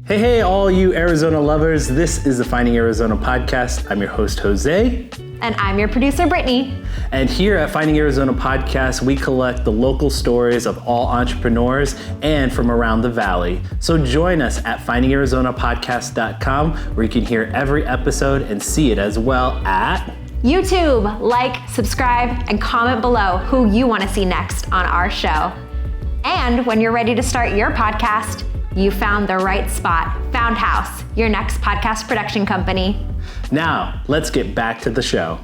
Hey, all you Arizona lovers. This is the Finding Arizona podcast. I'm your host, Jose. And I'm your producer, Brittany. And here at Finding Arizona Podcast, we collect the local stories of all entrepreneurs and from around the valley. So join us at findingarizonapodcast.com, where you can hear every episode and see it as well at YouTube. Like, subscribe, and comment below who you want to see next on our show. And when you're ready to start your podcast, you found the right spot. Found House, your next podcast production company. Now, let's get back to the show.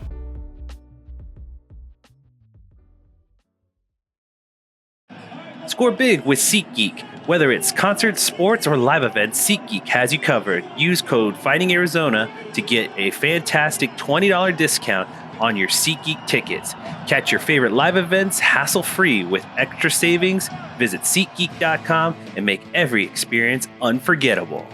Score big with SeatGeek. Whether it's concerts, sports, or live events, SeatGeek has you covered. Use code FindingArizona to get a fantastic $20 discount on your SeatGeek tickets. Catch your favorite live events hassle-free with extra savings. Visit SeatGeek.com and make every experience unforgettable.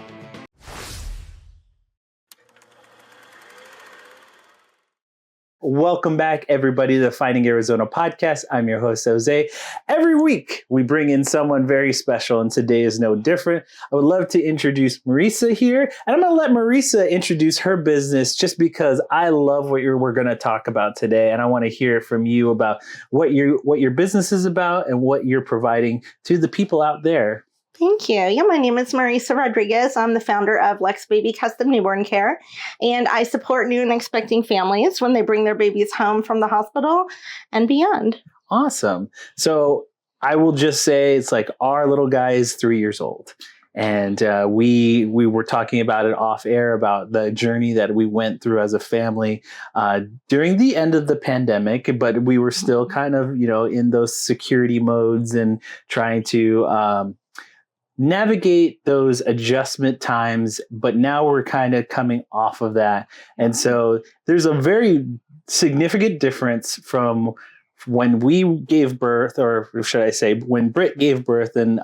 Welcome back, everybody, to the Finding Arizona podcast. I'm your host, Jose. Every week, we bring in someone very special, and today is no different. I would love to introduce Marisa here, and I'm going to let Marisa introduce her business just because I love what we're going to talk about today, and I want to hear from you about what your business is about and what you're providing to the people out there. Thank you. Yeah, my name is Marisa Rodriguez. I'm the founder of Luxe Baby Custom Newborn Care, and I support new and expecting families when they bring their babies home from the hospital and beyond. Awesome. So I will just say it's like our little guy is 3 years old. And we were talking about it off air about the journey that we went through as a family during the end of the pandemic, but we were still kind of, in those security modes and trying to navigate those adjustment times, but now we're kind of coming off of that. And so there's a very significant difference from when we gave birth, or should I say, when Britt gave birth and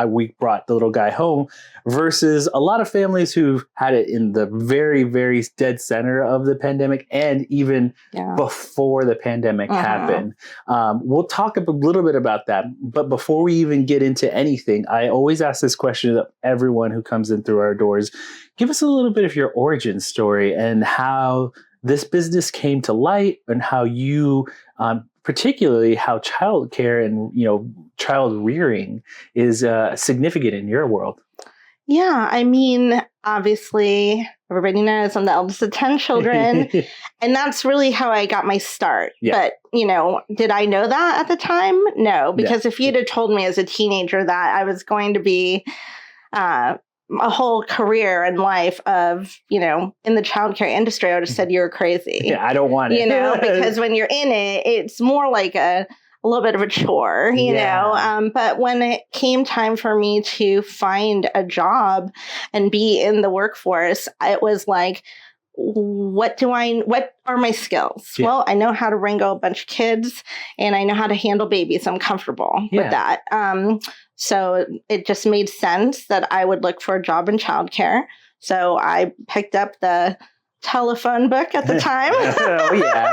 we brought the little guy home, versus a lot of families who had it in the very, very dead center of the pandemic and even before the pandemic happened. We'll talk a little bit about that. But before we even get into anything, I always ask this question to everyone who comes in through our doors. Give us a little bit of your origin story and how this business came to light and how you particularly how childcare and child rearing is significant in your world. Yeah, I mean, obviously, everybody knows I'm the eldest of 10 children, and that's really how I got my start. Yeah. But, did I know that at the time? No, because if you'd have told me as a teenager that I was going to be a whole career and life of, in the childcare industry, I would have said you're crazy. Yeah, I don't want it. Because when you're in it, it's more like a little bit of a chore, know. But when it came time for me to find a job and be in the workforce, it was like, what are my skills? Yeah. Well, I know how to wrangle a bunch of kids and I know how to handle babies. I'm comfortable with that. So it just made sense that I would look for a job in childcare. So I picked up the telephone book at the time. Oh, yeah.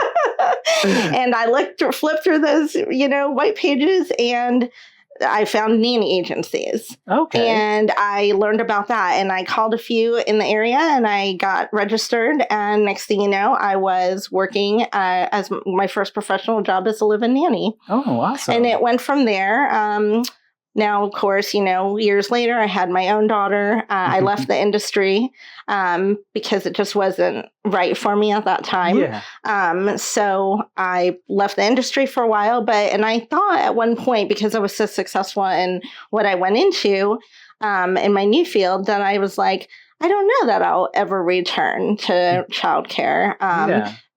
And I flipped through those, white pages, and I found nanny agencies. Okay. And I learned about that, and I called a few in the area, and I got registered. And next thing you know, I was working as my first professional job as a live-in nanny. Oh, awesome. And it went from there. Now, of course, years later, I had my own daughter. I left the industry because it just wasn't right for me at that time. Yeah. So I left the industry for a while. And I thought at one point, because I was so successful in what I went into in my new field, that I was like, I don't know that I'll ever return to childcare.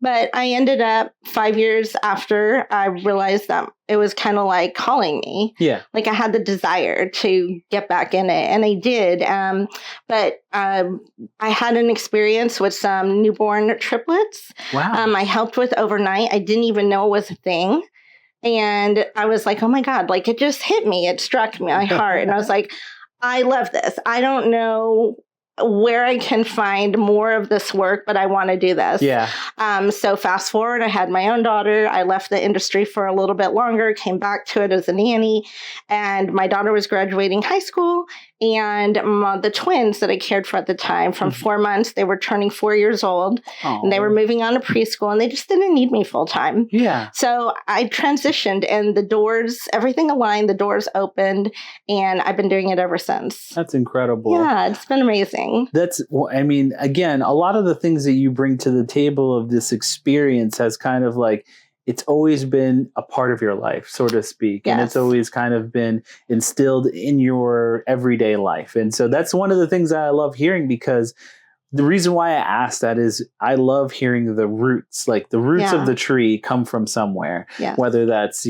But I ended up 5 years after I realized that it was kind of like calling me. Yeah. Like I had the desire to get back in it, and I did. But I had an experience with some newborn triplets. Wow. I helped with overnight. I didn't even know it was a thing. And I was like, oh my God, like it just hit me. It struck my heart. And I was like, I love this. I don't know where I can find more of this work, but I want to do this. Yeah. So fast forward, I had my own daughter. I left the industry for a little bit longer, came back to it as a nanny, and my daughter was graduating high school. and the twins that I cared for at the time, from 4 months, they were turning 4 years old, and they were moving on to preschool, and they just didn't need me full time. Yeah. So I transitioned, and the doors, everything aligned, the doors opened, and I've been doing it ever since. That's incredible. Yeah, it's been amazing. I mean, again, a lot of the things that you bring to the table of this experience has kind of like, it's always been a part of your life, so to speak. Yes. And it's always kind of been instilled in your everyday life. And so that's one of the things that I love hearing, because the reason why I asked that is I love hearing the roots, like the roots of the tree come from somewhere, whether that's,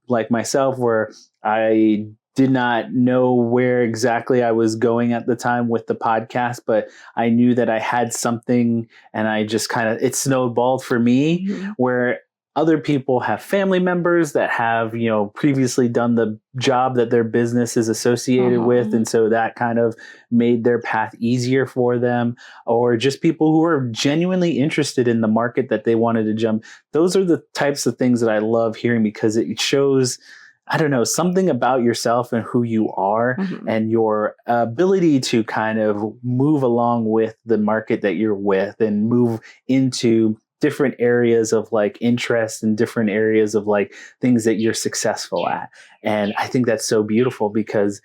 like myself, where I did not know where exactly I was going at the time with the podcast, but I knew that I had something, and I just it snowballed for me, where other people have family members that have, previously done the job that their business is associated with. And so that kind of made their path easier for them, or just people who are genuinely interested in the market that they wanted to jump. Those are the types of things that I love hearing, because it shows, I don't know, something about yourself and who you are, and your ability to kind of move along with the market that you're with, and move into different areas of like interest and different areas of like things that you're successful at. And I think that's so beautiful, because,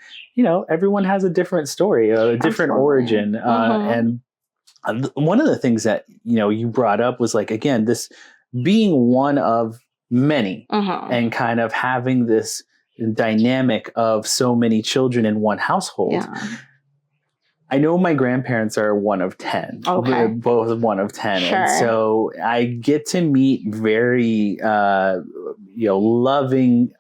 everyone has a different story, a different origin. And one of the things that, you brought up was like, again, this being one of many, and kind of having this dynamic of so many children in one household. Yeah. I know my grandparents are one of 10. Okay. They're both one of 10. Sure. And so I get to meet very, loving,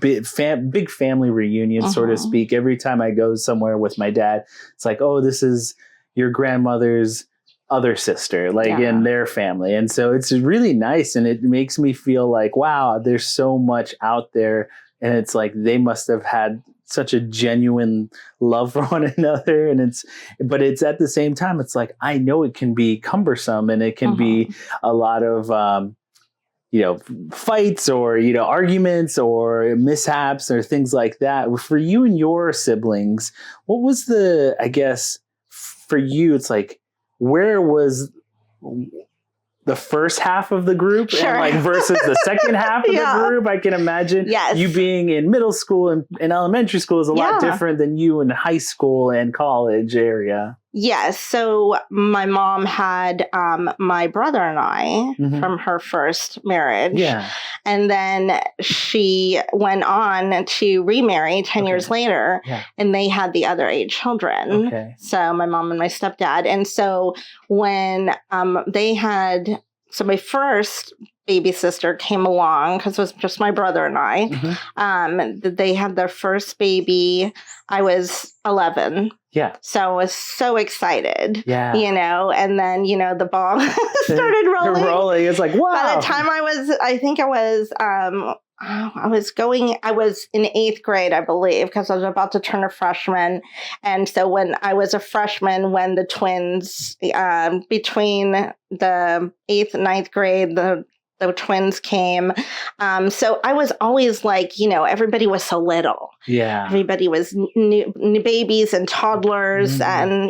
big family reunions, so to speak. Every time I go somewhere with my dad, it's like, oh, this is your grandmother's other sister, in their family. And so it's really nice. And it makes me feel like, wow, there's so much out there. And it's like, they must have had such a genuine love for one another. But it's at the same time, it's like, I know it can be cumbersome, and it can be a lot of, fights, or, arguments, or mishaps, or things like that. For you and your siblings, what was for you, it's like, where was the first half of the group and versus the second half of the group? I can imagine you being in middle school and elementary school is a lot different than you in high school and college area. Yes. So my mom had my brother and I from her first marriage. Yeah. And then she went on to remarry 10 years later, and they had the other 8 children. Okay. So my mom and my stepdad. And so when so my first baby sister came along, because it was just my brother and I. They had their first baby. I was 11. Yeah. So I was so excited. Yeah. And then, the ball started rolling. It's like, wow. By the time I was in 8th grade, I believe, because I was about to turn a freshman. And so when I was a freshman, when the twins, between the 8th and 9th grade, the twins came. So I was always like, everybody was so little. Yeah. Everybody was new babies and toddlers and,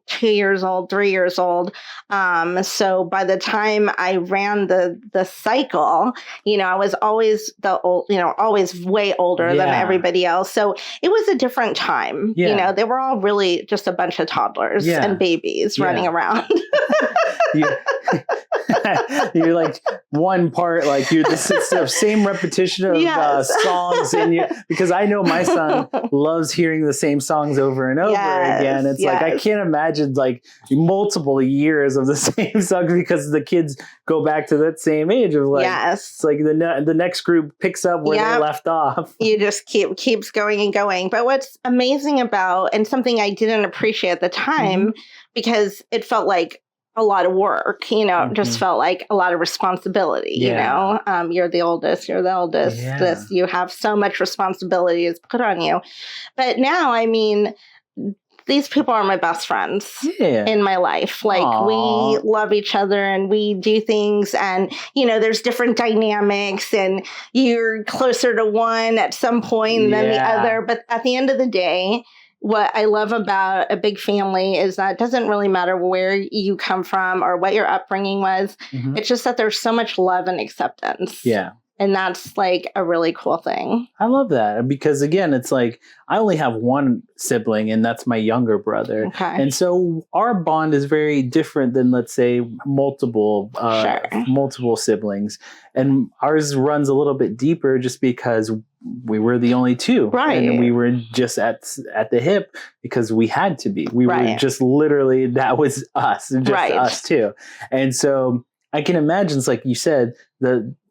2 years old, 3 years old. So by the time I ran the cycle, I was always always way older than everybody else. So it was a different time. Yeah. They were all really just a bunch of toddlers and babies running around. You're like one part, like you're the same repetition of songs in you, because I know my son loves hearing the same songs over and over again. It's like, I can't imagine like multiple years of the same songs, because the kids go back to that same age of like, it's like the next group picks up where they left off. You just keeps going and going. But what's amazing about, and something I didn't appreciate at the time, because it felt like a lot of work, it just felt like a lot of responsibility, you're the oldest, this, you have so much responsibility is put on you. But now, I mean, these people are my best friends in my life. Like, we love each other, and we do things, and, there's different dynamics, and you're closer to one at some point than the other. But at the end of the day, what I love about a big family is that it doesn't really matter where you come from or what your upbringing was. Mhm. It's just that there's so much love and acceptance. Yeah. And that's like a really cool thing. I love that because again, it's like I only have one sibling and that's my younger brother. Okay. And so our bond is very different than let's say multiple siblings. And ours runs a little bit deeper just because we were the only two. Right. And we were just at the hip because we had to be. We were just literally, that was us, just us too. And so I can imagine, it's like you said,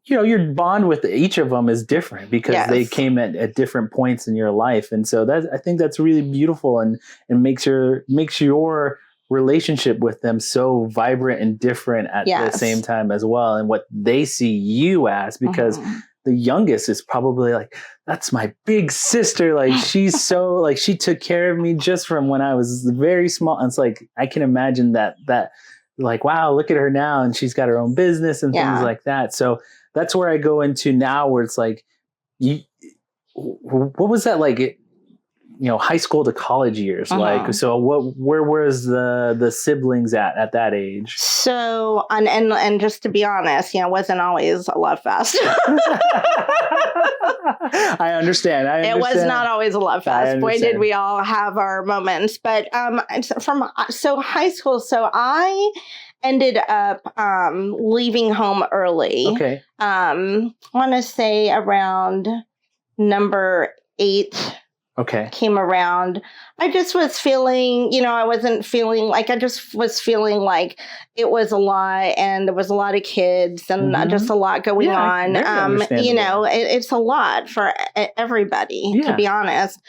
your bond with each of them is different because they came at different points in your life. And so I think that's really beautiful and makes your relationship with them so vibrant and different at the same time as well. And what they see you as, because the youngest is probably like, that's my big sister. Like she's so like, she took care of me just from when I was very small. And it's like, I can imagine that like, wow, look at her now. And she's got her own business and things like that. So that's where I go into now where it's like, what was that like, high school to college years? Like, so where was the siblings at that age? So, and just to be honest, it wasn't always a love fest. I understand. It was not always a love fest. Boy, did we all have our moments. But high school, so I ended up leaving home early. Okay. I want to say around number 8. Okay. Came around. I just was feeling, I wasn't feeling like, I just was feeling like it was a lot and there was a lot of kids and just a lot going on. It's a lot for everybody, to be honest.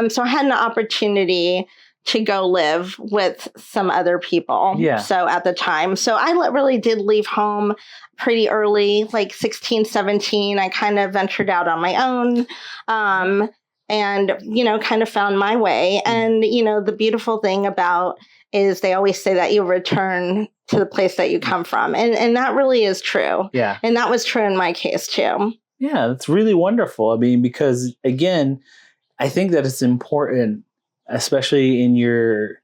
So I had an opportunity to go live with some other people. Yeah. So at the time, so I really did leave home pretty early, like 16, 17. I kind of ventured out on my own. And, kind of found my way. And, the beautiful thing about is they always say that you return to the place that you come from. And that really is true. Yeah. And that was true in my case too. Yeah, that's really wonderful. I mean, because again, I think that it's important, especially in your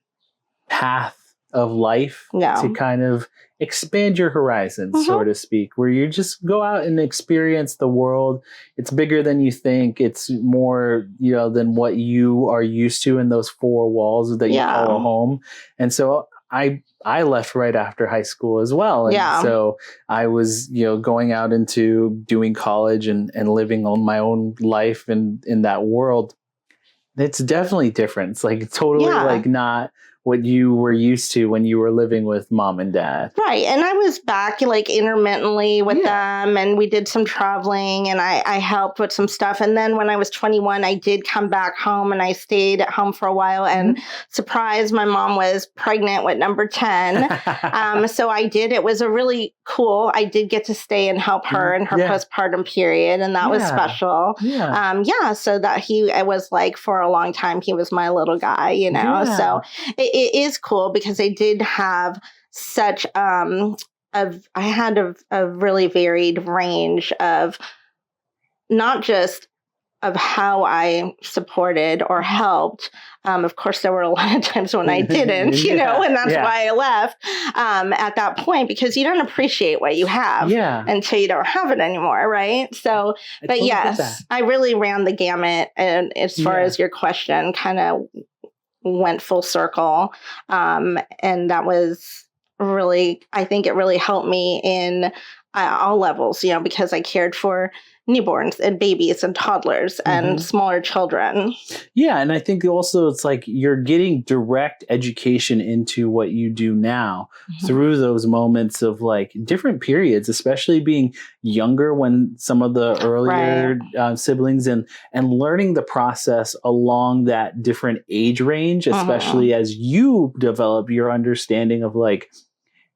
path of life, to kind of expand your horizons, so to speak, where you just go out and experience the world. It's bigger than you think. It's more, than what you are used to in those 4 walls that you call home. And so I left right after high school as well. And so I was, going out into doing college and living on my own life in that world. It's definitely different. It's like totally like not what you were used to when you were living with mom and dad. Right. And I was back like intermittently with them and we did some traveling and I helped with some stuff. And then when I was 21, I did come back home and I stayed at home for a while and surprise, my mom was pregnant with number 10. So I did. It was a really cool. I did get to stay and help her in her postpartum period. And that was special. Yeah. So that it was like for a long time, he was my little guy, so it is cool because I did have such, I had a really varied range of not just of how I supported or helped. Of course, there were a lot of times when I didn't, and that's why I left at that point, because you don't appreciate what you have until you don't have it anymore, right? So, but yes, I really ran the gamut. And as far as your question, kind of went full circle. And that was really, I think it really helped me in all levels, because I cared for newborns and babies and toddlers and smaller children. Yeah. And I think also it's like you're getting direct education into what you do now through those moments of like different periods, especially being younger when some of the earlier siblings and learning the process along that different age range, especially as you develop your understanding of like,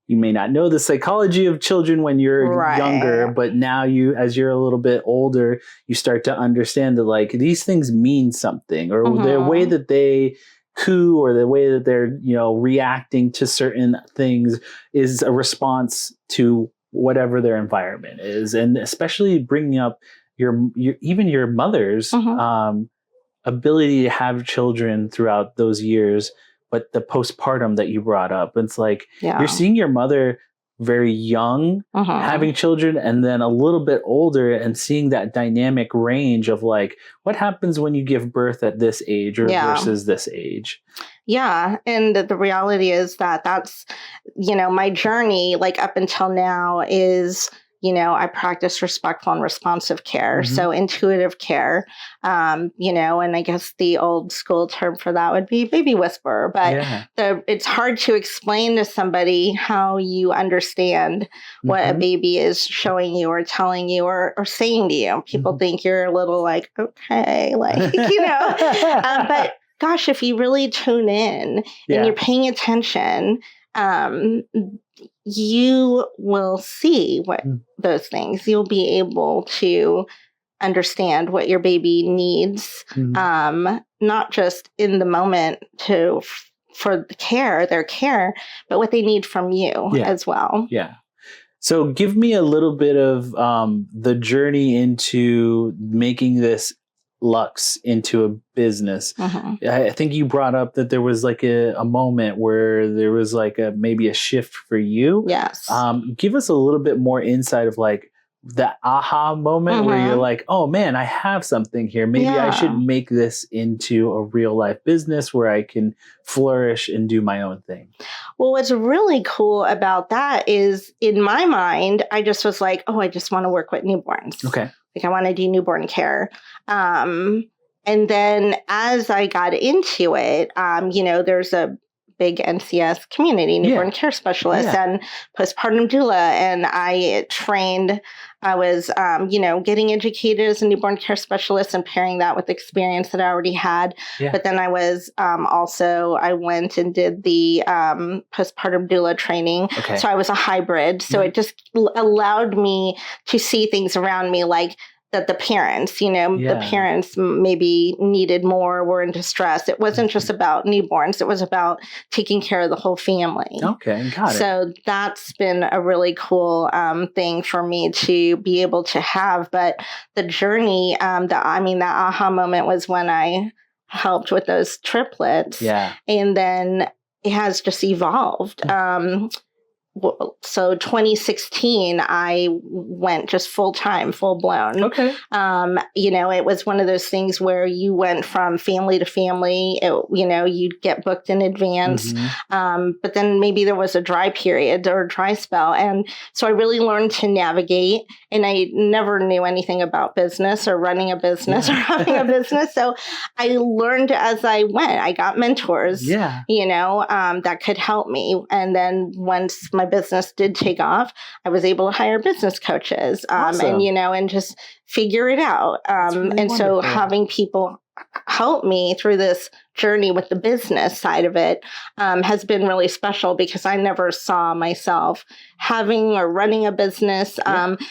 you may not know the psychology of children when you're younger, but now as you're a little bit older, you start to understand that like these things mean something, or the way that they coo or the way that they're, reacting to certain things is a response to whatever their environment is. And especially bringing up your even your mother's ability to have children throughout those years, but the postpartum that you brought up, it's like you're seeing your mother very young having children, and then a little bit older, and seeing that dynamic range of like what happens when you give birth at this age or versus this age. Yeah. And the reality is that that's, my journey, like up until now is, I practice respectful and responsive care. So intuitive care, and I guess the old school term for that would be baby whisperer. But it's hard to explain to somebody how you understand what a baby is showing you or telling you or saying to you. People think you're a little like, okay, like, but gosh, if you really tune in and you're paying attention, you will see what those things. You'll be able to understand what your baby needs, not just in the moment for their care, but what they need from you as well. Yeah. So give me a little bit of the journey into making this Luxe into a business. I think you brought up that there was like a moment where there was like maybe a shift for you. Yes. Give us a little bit more insight of like the aha moment where you're like, oh man, I have something here. Maybe I should make this into a real life business where I can flourish and do my own thing. Well, what's really cool about that is in my mind, I just was like, oh, I just want to work with newborns. Okay. Like I want to do newborn care. And then as I got into it, there's a big NCS community, newborn care specialist and postpartum doula. And I was, getting educated as a newborn care specialist and pairing that with experience that I already had. Yeah. But then I was I went and did the postpartum doula training. Okay. So I was a hybrid. So it just allowed me to see things around me like that the parents, the parents maybe needed more, were in distress. It wasn't just about newborns. It was about taking care of the whole family. Okay, got it. So that's been a really cool thing for me to be able to have. But the journey, that aha moment was when I helped with those triplets. Yeah. And then it has just evolved. So 2016, I went just full-time, full-blown. Okay. It was one of those things where you went from family to family. You'd get booked in advance. But then maybe there was a dry period or a dry spell. And so I really learned to navigate. And I never knew anything about business or running a business or having a business. So I learned as I went. I got mentors, that could help me. And then once my business did take off, I was able to hire business coaches awesome. and just figure it out. Really and so having people help me through this journey with the business side of it has been really special because I never saw myself having or running a business.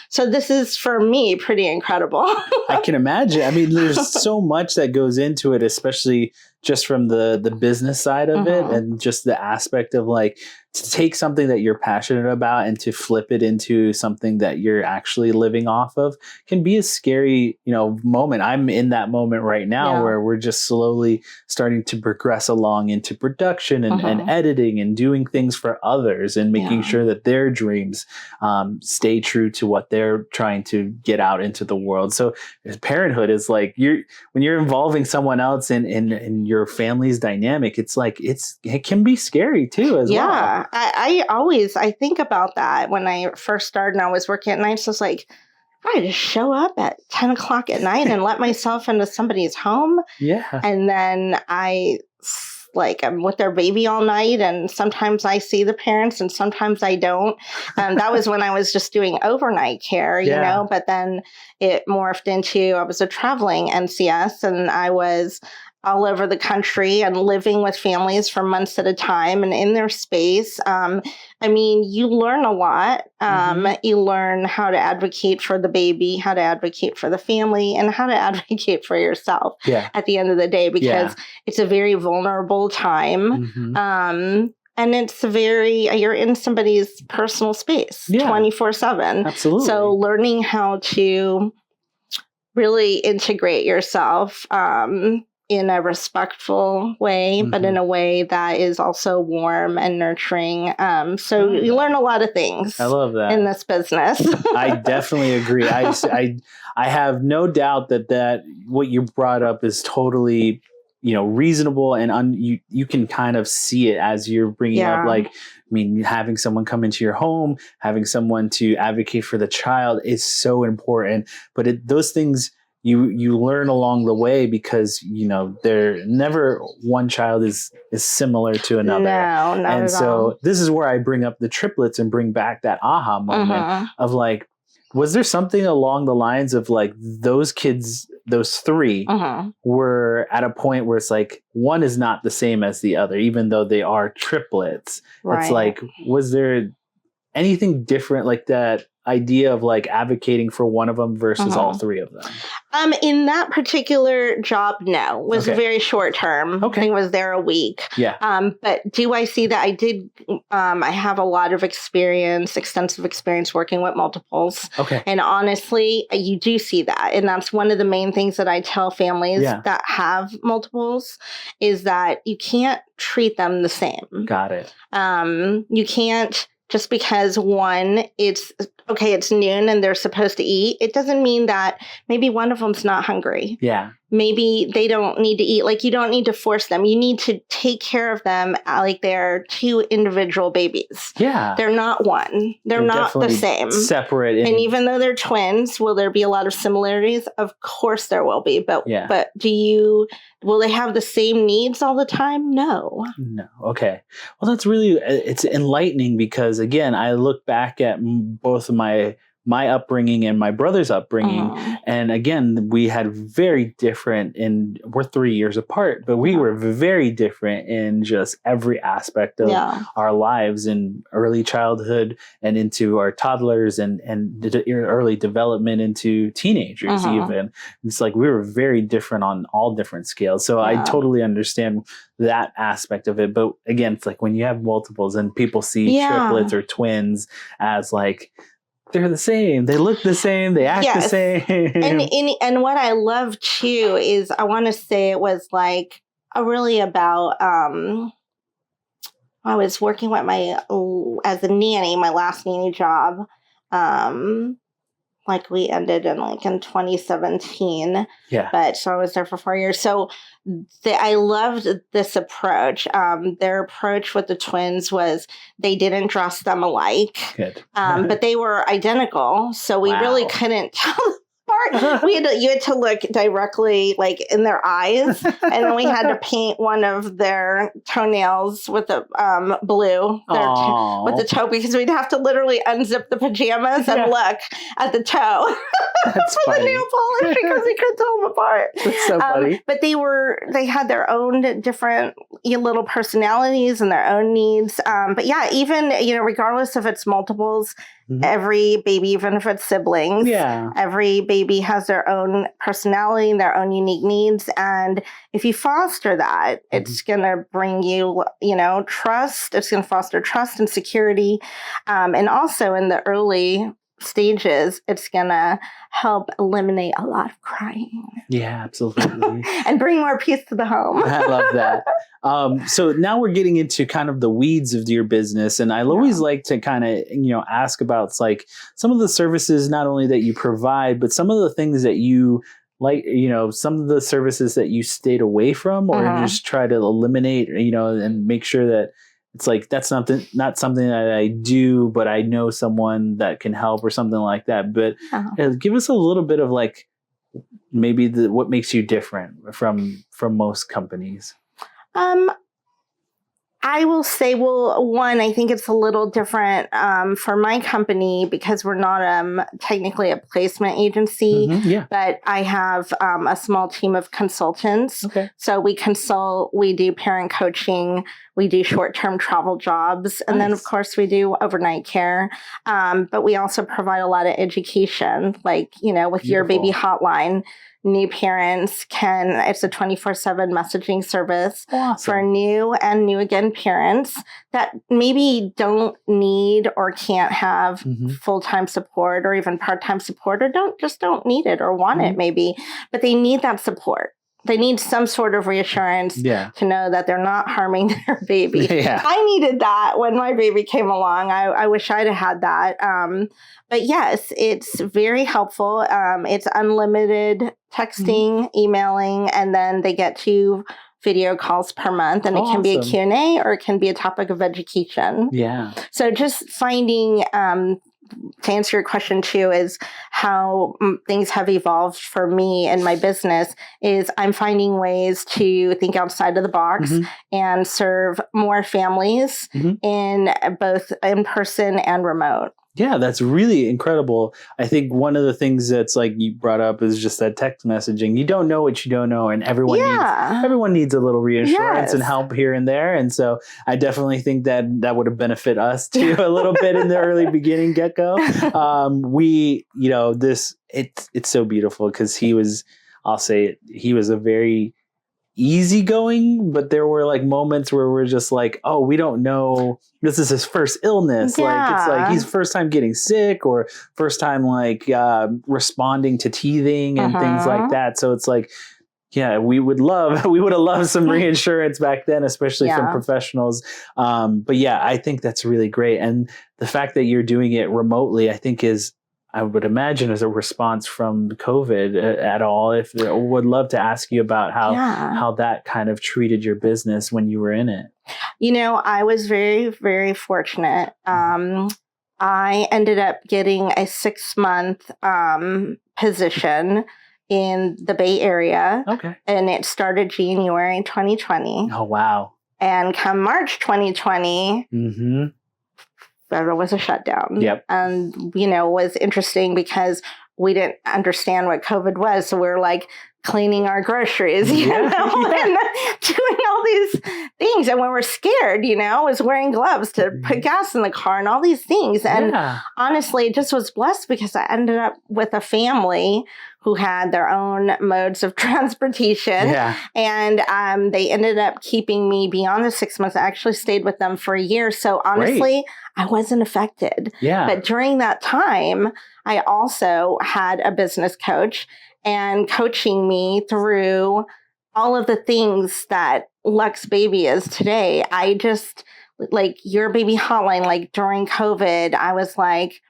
So this is, for me, pretty incredible. I can imagine. I mean, there's so much that goes into it, especially just from the business side of it and just the aspect of like to take something that you're passionate about and to flip it into something that you're actually living off of can be a scary, moment. I'm in that moment right now where we're just slowly starting to progress along into production and editing and doing things for others and making sure that their dreams stay true to what they're trying to get out into the world. So parenthood is like when you're involving someone else in your family's dynamic, it's like it can be scary too as well. I think about that when I first started and I was working at night. So I was like, I just show up at 10 o'clock at night and let myself into somebody's home. Yeah. And then I'm with their baby all night. And sometimes I see the parents and sometimes I don't. That was when I was just doing overnight care, but then it morphed into, I was a traveling NCS and I was all over the country and living with families for months at a time and in their space. You learn a lot. You learn how to advocate for the baby, how to advocate for the family, and how to advocate for yourself at the end of the day, because it's a very vulnerable time. And it's you're in somebody's personal space 24/7. Absolutely. So learning how to really integrate yourself, in a respectful way, but in a way that is also warm and nurturing. So you learn a lot of things. I love that in this business. I definitely agree. I have no doubt that what you brought up is totally, reasonable, and you can kind of see it as you're bringing up, like, having someone come into your home, having someone to advocate for the child is so important. But those things you learn along the way, because they're never one child is similar to another. No, not and at so all. this is where I bring up the triplets and bring back that aha moment of like, was there something along the lines of like those kids, those three were at a point where it's like one is not the same as the other, even though they are triplets. Right. It's like, was there anything different, like that idea of like advocating for one of them versus all three of them? In that particular job, no. It was very short term. Okay. I think I was there a week. Yeah. But do I see that? I did. I have a lot of extensive experience working with multiples. Okay. And honestly, you do see that. And that's one of the main things that I tell families that have multiples is that you can't treat them the same. Got it. You can't, just because one, it's noon and they're supposed to eat, it doesn't mean that maybe one of them's not hungry. Yeah. Maybe they don't need to eat. Like, you don't need to force them. You need to take care of them like they're two individual babies. Yeah. They're not one. They're not the same. Separate. And even though they're twins, will there be a lot of similarities? Of course there will be. But will they have the same needs all the time? No. No. Okay. Well, that's really, it's enlightening, because again, I look back at both of my upbringing and my brother's upbringing. And again, we had very different, and we're 3 years apart, but we were very different in just every aspect of our lives, in early childhood and into our toddlers and early development into teenagers even. It's like we were very different on all different scales. So I totally understand that aspect of it. But again, it's like when you have multiples and people see triplets or twins as like, they're the same. They look the same. They act the same. And what I love too is, I want to say it was like really about. I was working with as a nanny, my last nanny job. Like we ended in 2017. Yeah. But so I was there for 4 years. So I loved this approach. Their approach with the twins was they didn't dress them alike. Good. But they were identical. So we really couldn't tell apart. You had to look directly in their eyes, and then we had to paint one of their toenails with the blue with the toe, because we'd have to literally unzip the pajamas and look at the toe. That's for the nail polish, because we couldn't tell them apart. That's so funny. But they had their own different little personalities and their own needs. But yeah, even regardless if it's multiples, every baby, even if it's siblings, every baby has their own personality and their own unique needs. And if you foster that, it's going to bring you, trust. It's going to foster trust and security. And also in the early stages, it's going to help eliminate a lot of crying. Yeah, absolutely. And bring more peace to the home. I love that. So now we're getting into kind of the weeds of your business. And I always like to kind of, ask about some of the services, not only that you provide, but some of the things that you some of the services that you stayed away from, or just try to eliminate, and make sure that it's that's not something that I do, but I know someone that can help, or something like that. But give us a little bit of maybe what makes you different from most companies. I will say, one, I think it's a little different for my company, because we're not technically a placement agency, but I have a small team of consultants. Okay. So we consult, we do parent coaching, we do short-term travel jobs, and then, of course, we do overnight care. But we also provide a lot of education, with Your Baby Hotline. New parents it's a 24/7 messaging service for new and new again parents that maybe don't need or can't have full-time support or even part-time support, or don't need it or want it maybe, but they need that support. they need some sort of reassurance to know that they're not harming their baby. I needed that when my baby came along. I wish I'd have had that. But yes, it's very helpful. It's unlimited texting, emailing, and then they get 2 video calls per month, and it can be a Q&A or it can be a topic of education. So just finding, to answer your question too, is how things have evolved for me and my business is I'm finding ways to think outside of the box and serve more families in both in person and remote. Yeah, that's really incredible. I think one of the things that's like you brought up is just that text messaging. You don't know what you don't know, and everyone needs a little reassurance and help here and there. And so I definitely think that would have benefited us too a little bit in the early beginning get-go. It's so beautiful because he was a very easygoing, but there were like moments where we're just like, oh, we don't know, this is his first illness. Like it's like he's first time getting sick or first time like responding to teething and things like that. So it's like, we would have loved some reassurance back then, especially from professionals. But I think that's really great. And the fact that you're doing it remotely, I think I would imagine as a response from COVID at all. Would love to ask you about how that kind of treated your business when you were in it. I was very, very fortunate. I ended up getting a 6-month position in the Bay Area. Okay. And it started January 2020. Oh, wow. And come March 2020, there was a shutdown. Yep. And, it was interesting because we didn't understand what COVID was. So we were like cleaning our groceries, and doing all these things. And when we're scared, was wearing gloves to put gas in the car and all these things. And honestly, it just was blessed because I ended up with a family who had their own modes of transportation. And they ended up keeping me beyond the 6 months. I actually stayed with them for a year. So honestly, I wasn't affected. But during that time, I also had a business coach and coaching me through all of the things that Luxe Baby is today. I just, like Your Baby Hotline, like during COVID, I was like,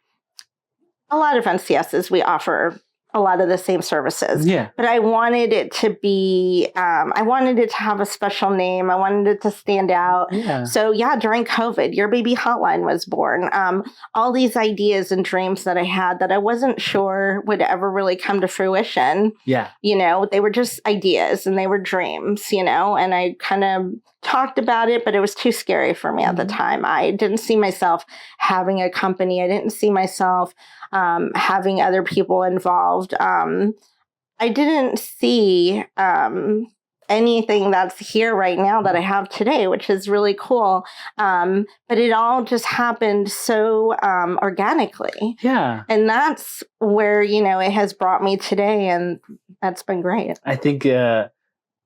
a lot of NCSs, we offer a lot of the same services. But I wanted it to be, I wanted it to have a special name. I wanted it to stand out. So during COVID, Your Baby Hotline was born. All these ideas and dreams that I had that I wasn't sure would ever really come to fruition. They were just ideas and they were dreams, and I kind of talked about it, but it was too scary for me at the time. I didn't see myself having a company. I didn't see myself having other people involved. I didn't see anything that's here right now that I have today, which is really cool. But it all just happened so organically. And that's where, it has brought me today. And that's been great. I think,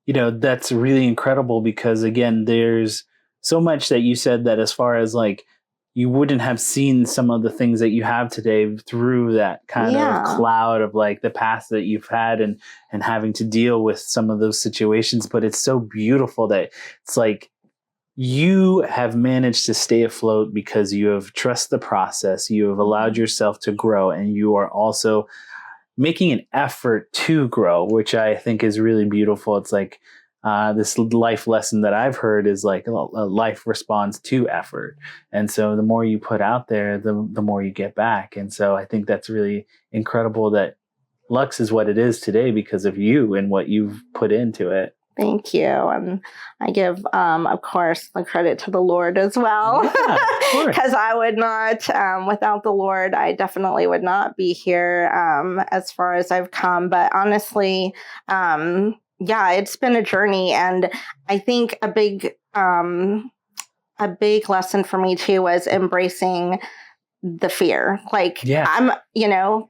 that's really incredible because, again, there's so much that you said that as far as like, you wouldn't have seen some of the things that you have today through that kind of cloud of like the past that you've had and having to deal with some of those situations. But it's so beautiful that it's like you have managed to stay afloat because you have trusted the process. You have allowed yourself to grow, and you are also making an effort to grow, which I think is really beautiful. It's like, this life lesson that I've heard is like a life responds to effort. And so the more you put out there, the more you get back. And so I think that's really incredible that Luxe is what it is today because of you and what you've put into it. Thank you. And I give, of course, the credit to the Lord as well. Because I would not, without the Lord, I definitely would not be here as far as I've come. But honestly, it's been a journey. And I think a big lesson for me too was embracing the fear. Like I'm,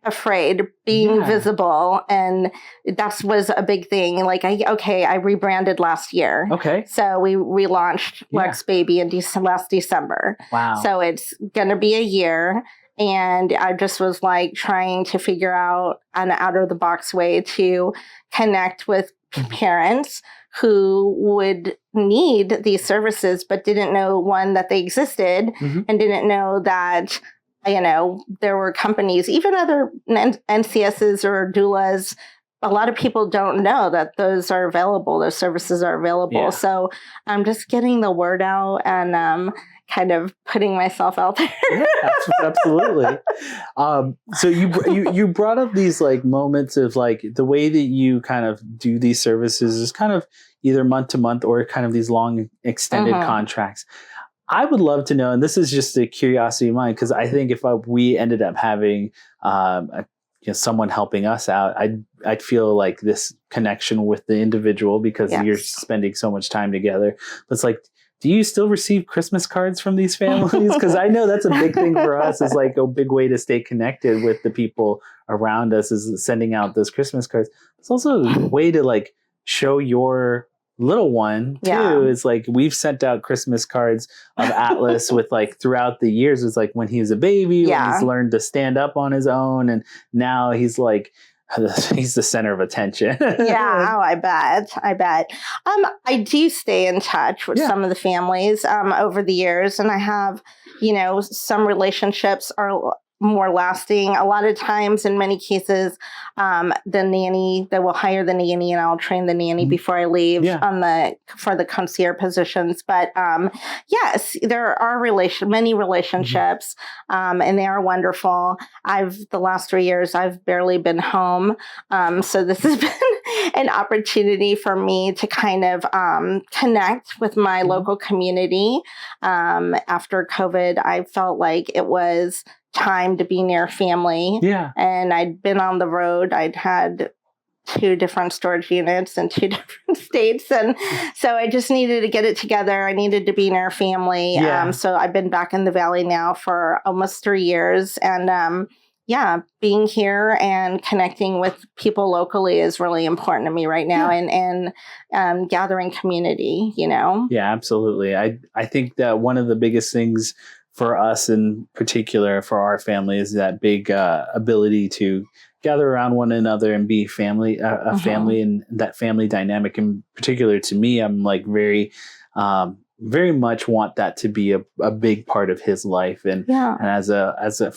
afraid being visible. And that was a big thing. Like I rebranded last year. Okay. So we relaunched Luxe Baby in last December. Wow. So it's going to be a year. And I just was like trying to figure out an out of the box way to connect with parents who would need these services, but didn't know, one, that they existed, and didn't know that, there were companies, even other NCSs or doulas. A lot of people don't know that those are available. Those services are available. Yeah. So I'm just getting the word out and kind of putting myself out there. Yeah, absolutely. So you brought up these like moments of like the way that you kind of do these services is kind of either month to month or kind of these long extended contracts. I would love to know, and this is just a curiosity of mine, because I think if we ended up having someone helping us out, I'd feel like this connection with the individual because you're spending so much time together. But it's like, do you still receive Christmas cards from these families? Because I know that's a big thing for us. Is like a big way to stay connected with the people around us is sending out those Christmas cards. It's also a way to like show your little one too. Yeah. It's like we've sent out Christmas cards of Atlas with like throughout the years. It's like when he was a baby, when he's learned to stand up on his own, and now he's like he's the center of attention. Yeah. Oh, I bet. I do stay in touch with some of the families over the years, and I have, some relationships are more lasting. A lot of times, in many cases, the nanny, they will hire the nanny and I'll train the nanny before I leave for the concierge positions. But yes, there are many relationships, and they are wonderful. The last 3 years, I've barely been home. So this has been an opportunity for me to kind of connect with my local community. After COVID, I felt like it was time to be near family. Yeah. And I'd been on the road. I'd had 2 different storage units in 2 different states. And so I just needed to get it together. I needed to be near family. Yeah. So I've been back in the Valley now for almost 3 years. And being here and connecting with people locally is really important to me right now, and gathering community, Yeah, absolutely. I think that one of the biggest things for us in particular, for our family, is that big ability to gather around one another and be family, family, and that family dynamic in particular. To me, I'm like very much want that to be a big part of his life. And as a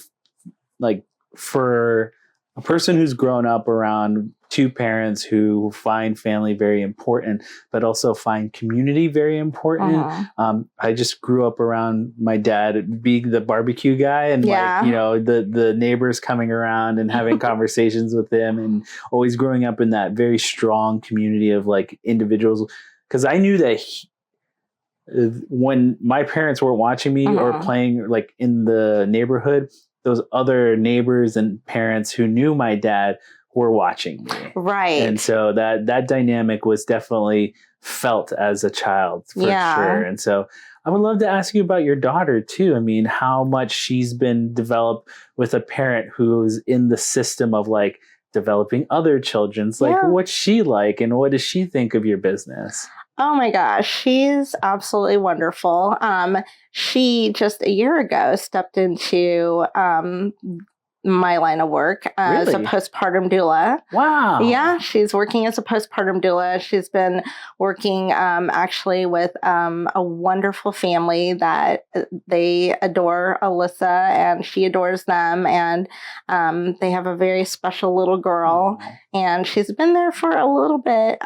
like, for a person who's grown up around 2 parents who find family very important, but also find community very important. I just grew up around my dad being the barbecue guy, and the neighbors coming around and having conversations with them, and always growing up in that very strong community of like individuals. Because I knew that when my parents weren't watching me or playing like in the neighborhood, those other neighbors and parents who knew my dad were watching me. Right. And so that dynamic was definitely felt as a child for sure. And so I would love to ask you about your daughter too. I mean, how much she's been developed with a parent who's in the system of like developing other children's, like what's she like and what does she think of your business? Oh my gosh, she's absolutely wonderful. She just a year ago stepped into my line of work as a postpartum doula. Wow. Yeah, she's working as a postpartum doula. She's been working actually with a wonderful family that they adore Alyssa, and she adores them. And they have a very special little girl, and she's been there for a little bit.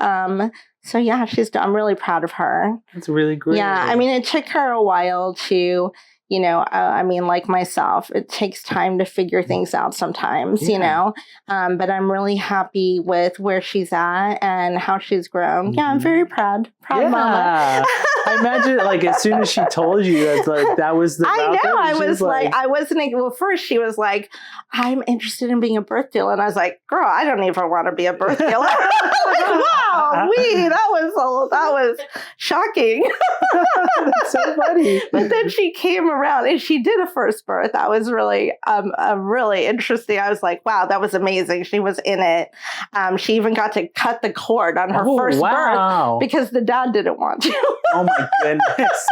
So yeah, I'm really proud of her. That's really great. Yeah, I mean, it took her a while to, like myself, it takes time to figure things out sometimes, but I'm really happy with where she's at and how she's grown. Yeah, I'm very proud mama. I imagine like as soon as she told you that was the I know. I was like, I wasn't, well, first she was like, I'm interested in being a birth doula. And I was like, girl, I don't even want to be a birth doula. Wow, that was shocking. That's so funny. But then she came around and she did a first birth. That was really, really interesting. I was like, wow, that was amazing. She was in it. She even got to cut the cord on her first birth because the dad didn't want to. Oh my goodness.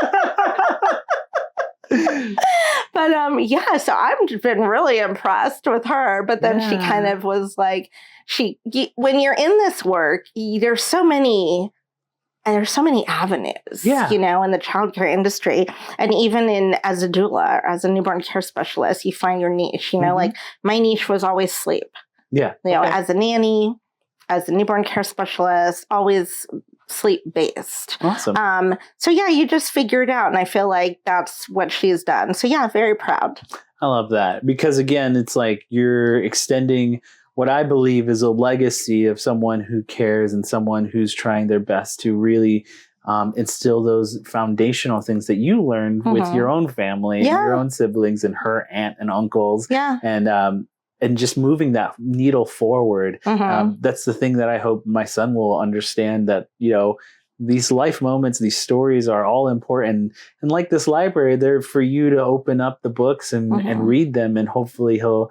But yeah, so I've been really impressed with her. But then she kind of was like, when you're in this work, there's so many avenues, you know, in the childcare industry. And even as a doula, as a newborn care specialist, you find your niche, you know, like my niche was always sleep. Yeah. You know, as a nanny, as a newborn care specialist, always sleep based. Awesome. So yeah, you just figure it out. And I feel like that's what she's done. So yeah, very proud. I love that because again, it's like you're extending what I believe is a legacy of someone who cares and someone who's trying their best to really instill those foundational things that you learned with your own family, and your own siblings and her aunt and uncles. And just moving that needle forward. That's the thing that I hope my son will understand, that, you know, these life moments, these stories are all important. And like this library, they're for you to open up the books and read them. And hopefully he'll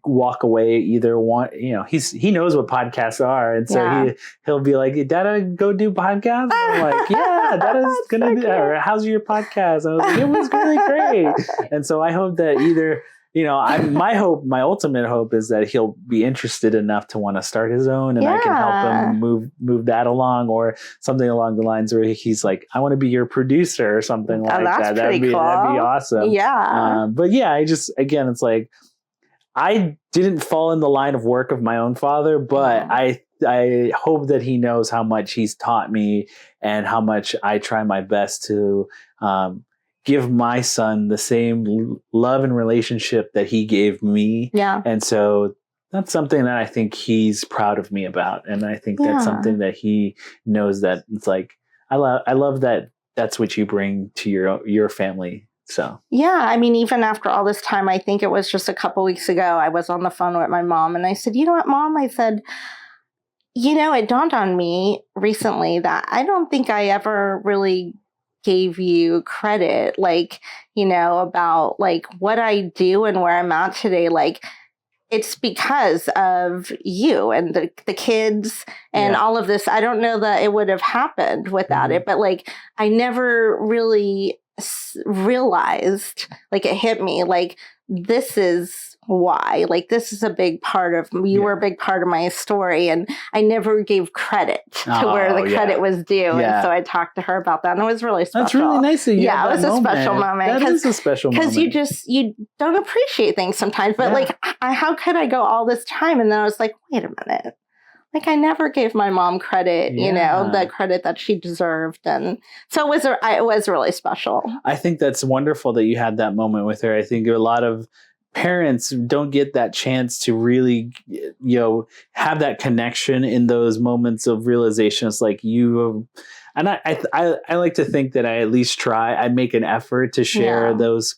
walk away either one, you know, he knows what podcasts are. And so he'll be like, Dada, go do podcasts? And I'm like, yeah, Dada's going to do that. Or how's your podcast? I was like, it was really great. And so I hope that either, you know, my ultimate hope is that he'll be interested enough to want to start his own, and I can help him move that along, or something along the lines where he's like, I want to be your producer or something like that. That'd be awesome. Yeah. But yeah, again, it's like, I didn't fall in the line of work of my own father, but I hope that he knows how much he's taught me and how much I try my best to, give my son the same love and relationship that he gave me. Yeah. And so that's something that I think he's proud of me about. And I think that's something that he knows, that it's like, I love that that's what you bring to your family. So, yeah, I mean, even after all this time, I think it was just a couple weeks ago, I was on the phone with my mom and I said, you know what, Mom? I said, you know, it dawned on me recently that I don't think I ever really gave you credit, like, you know, about like what I do and where I'm at today. Like, it's because of you and the kids and all of this. I don't know that it would have happened without it, but like, I never really realized, like, it hit me, like, this is why, like, this is a big part of you were a big part of my story, and I never gave credit to where the credit was due. And so I talked to her about that, and it was really special. That's really nice of you. Yeah, it was a special moment. That is a special moment. Because you don't appreciate things sometimes, but like, how could I go all this time? And then I was like, wait a minute. Like, I never gave my mom credit, you know, the credit that she deserved. And so it was really special. I think that's wonderful that you had that moment with her. I think a lot of parents don't get that chance to really, you know, have that connection in those moments of realization. It's like you, and I like to think that I at least try. I make an effort to share those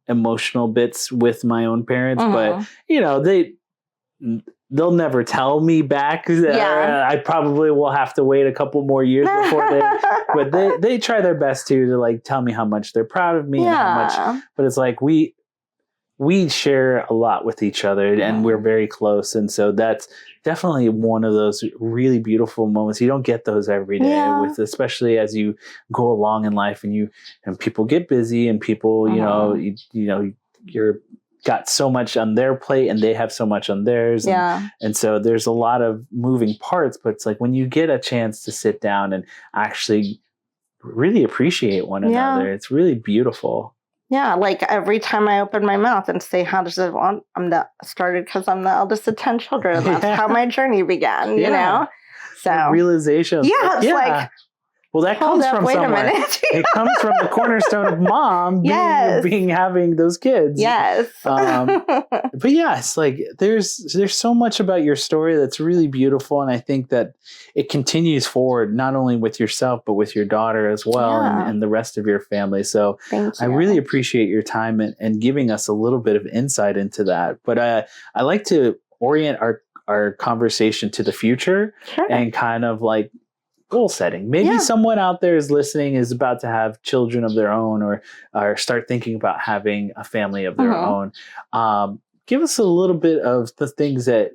emotional bits with my own parents, but you know, they'll never tell me back. I probably will have to wait a couple more years before but they try their best to like tell me how much they're proud of me and how much, but it's like we share a lot with each other and we're very close. And so that's definitely one of those really beautiful moments. You don't get those every day especially as you go along in life and people get busy and people, you know, you're got so much on their plate and they have so much on theirs. And so there's a lot of moving parts, but it's like when you get a chance to sit down and actually really appreciate one another, it's really beautiful. Yeah, like every time I open my mouth and say, how does it want? Started because I'm the eldest of 10 children. That's how my journey began, you know? So realization. Yeah, it's like, well, that comes from somewhere. It comes from the cornerstone of mom having those kids. Yes. But yeah, it's like there's so much about your story that's really beautiful, and I think that it continues forward not only with yourself but with your daughter as well, and the rest of your family. So I really appreciate your time and giving us a little bit of insight into that. But I like to orient our conversation to the future and kind of like goal setting. Maybe someone out there is listening, is about to have children of their own or start thinking about having a family of their own. Give us a little bit of the things that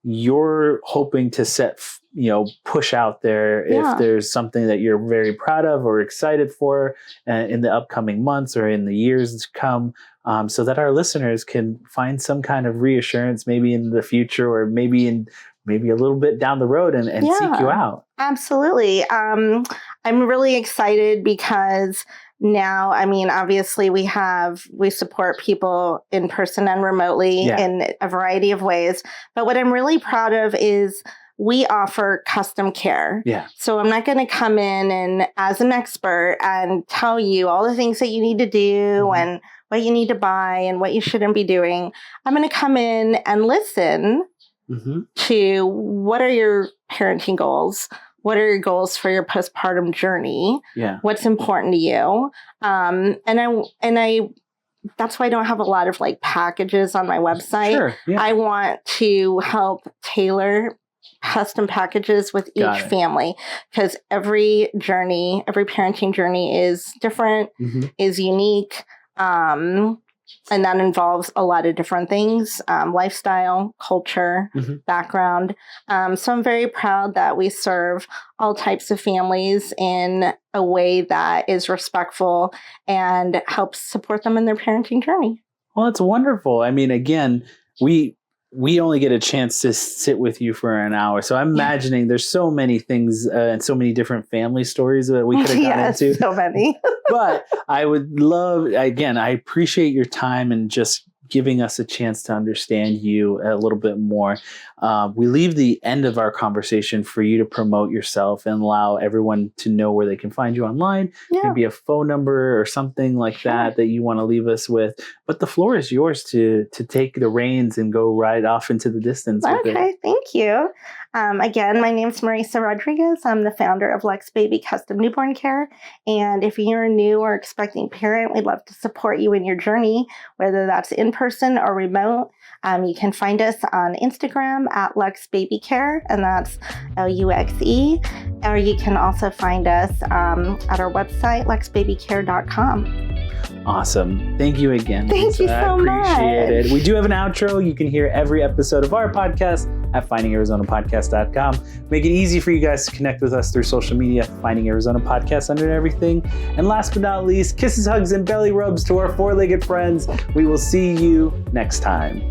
you're hoping to set push out there if there's something that you're very proud of or excited for in the upcoming months or in the years to come, so that our listeners can find some kind of reassurance maybe in the future or maybe a little bit down the road and seek you out. Absolutely. I'm really excited because now, I mean, obviously we support people in person and remotely in a variety of ways. But what I'm really proud of is we offer custom care. Yeah. So I'm not going to come in and as an expert and tell you all the things that you need to do and what you need to buy and what you shouldn't be doing. I'm going to come in and listen to what are your parenting goals? What are your goals for your postpartum journey? Yeah. What's important to you? And I that's why I don't have a lot of like packages on my website. Sure. Yeah. I want to help tailor custom packages with each family because every parenting journey is different, is unique. And that involves a lot of different things, lifestyle, culture, background. So I'm very proud that we serve all types of families in a way that is respectful and helps support them in their parenting journey. Well, it's wonderful. I mean, again, we only get a chance to sit with you for an hour. So I'm imagining there's so many things and so many different family stories that we could have gone into. So many. But I would love, again, I appreciate your time and just giving us a chance to understand you a little bit more. We leave the end of our conversation for you to promote yourself and allow everyone to know where they can find you online. Maybe a phone number or something like that you want to leave us with. But the floor is yours to take the reins and go right off into the distance. Okay, thank you. Again, my name is Marisa Rodriguez. I'm the founder of Luxe Baby Custom Newborn Care. And if you're a new or expecting parent, we'd love to support you in your journey, whether that's in person or remote. You can find us on Instagram at Luxe Baby Care, and that's LUXE. Or you can also find us at our website, luxebabycare.com. Awesome. Thank you again. Thank you so much. I appreciate it. We do have an outro. You can hear every episode of our podcast at findingarizonapodcast.com. Make it easy for you guys to connect with us through social media, Finding Arizona Podcast under everything. And last but not least, kisses, hugs, and belly rubs to our four-legged friends. We will see you next time.